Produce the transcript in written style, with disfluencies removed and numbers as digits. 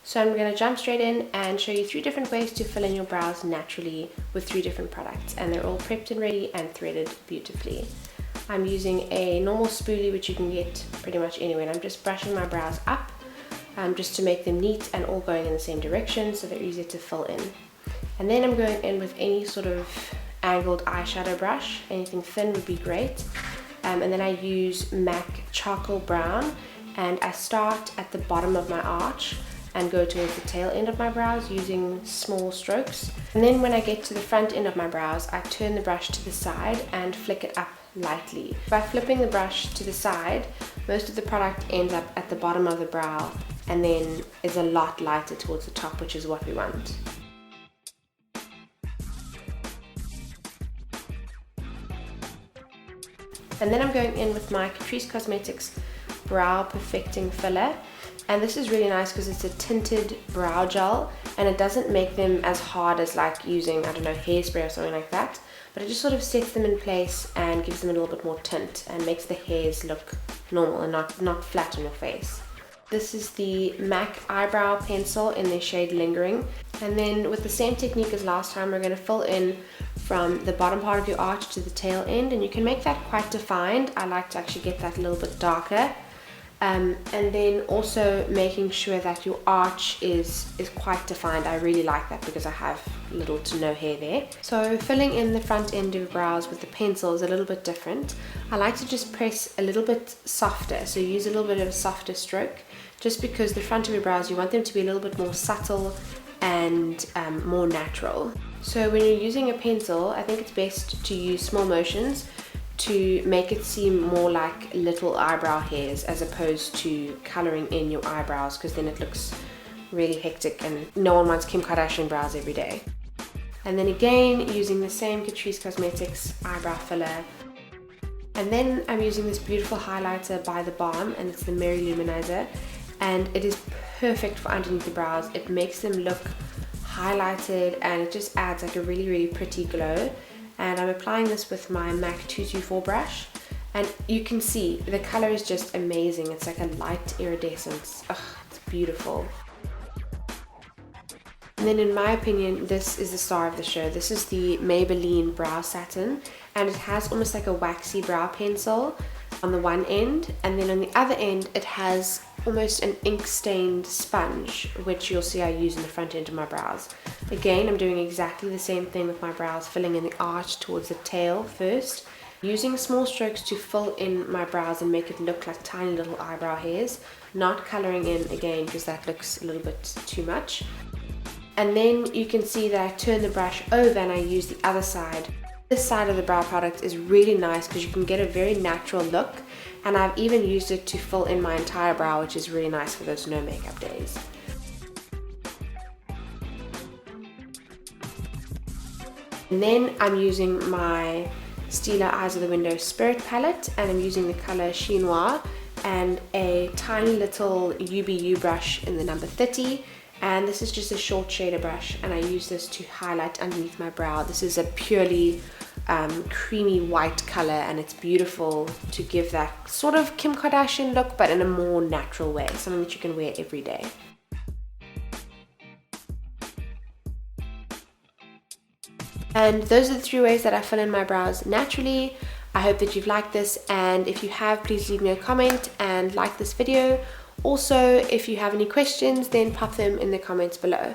So I'm going to jump straight in and show you 3 different ways to fill in your brows naturally with 3 different products, and they're all prepped and ready and threaded beautifully. I'm using a normal spoolie, which you can get pretty much anywhere, and I'm just brushing my brows up just to make them neat and all going in the same direction so they're easier to fill in. And then I'm going in with any sort of angled eyeshadow brush. Anything thin would be great. And then I use MAC Charcoal Brown, and I start at the bottom of my arch and go towards the tail end of my brows using small strokes. And then when I get to the front end of my brows, I turn the brush to the side and flick it up lightly. By flipping the brush to the side, most of the product ends up at the bottom of the brow and then is a lot lighter towards the top, which is what we want. And then I'm going in with my Catrice Cosmetics Brow Perfecting Filler. And this is really nice because it's a tinted brow gel and it doesn't make them as hard as like using, I don't know, hairspray or something like that. But it just sort of sets them in place and gives them a little bit more tint and makes the hairs look normal and not flat on your face. This is the MAC Eyebrow Pencil in the shade Lingering. And then with the same technique as last time, we're going to fill in from the bottom part of your arch to the tail end, and you can make that quite defined. I like to actually get that a little bit darker. And then also making sure that your arch is quite defined. I really like that because I have little to no hair there. So filling in the front end of your brows with the pencil is a little bit different. I like to just press a little bit softer, so use a little bit of a softer stroke, just because the front of your brows, you want them to be a little bit more subtle and more natural. So when you're using a pencil, I think it's best to use small motions to make it seem more like little eyebrow hairs as opposed to coloring in your eyebrows, because then it looks really hectic and no one wants Kim Kardashian brows every day. And then again, using the same Catrice Cosmetics eyebrow filler. And then I'm using this beautiful highlighter by The Balm, and it's the Mary Luminizer, and it is perfect for underneath the brows. It makes them look highlighted and it just adds like a really pretty glow. And I'm applying this with my MAC 224 brush, and you can see the color is just amazing. It's like a light iridescence. Ugh, it's beautiful. And then in my opinion, this is the star of the show. This is the Maybelline Brow Satin, and it has almost like a waxy brow pencil on the one end, and then on the other end it has almost an ink stained sponge, which you'll see I use in the front end of my brows. Again, I'm doing exactly the same thing with my brows, filling in the arch towards the tail first, using small strokes to fill in my brows and make it look like tiny little eyebrow hairs, not coloring in again because that looks a little bit too much. And then you can see that I turn the brush over and I use the other side. This side of the brow product is really nice because you can get a very natural look, and I've even used it to fill in my entire brow, which is really nice for those no makeup days. And then I'm using my Stila Eyes of the Window Spirit palette, and I'm using the color Chinois and a tiny little UBU brush in the number 30. And this is just a short shader brush, and I use this to highlight underneath my brow. This is a purely creamy white color, and it's beautiful to give that sort of Kim Kardashian look, but in a more natural way, something that you can wear every day. And those are the 3 ways that I fill in my brows naturally. I hope that you've liked this, and if you have, please leave me a comment and like this video. Also, if you have any questions, then pop them in the comments below.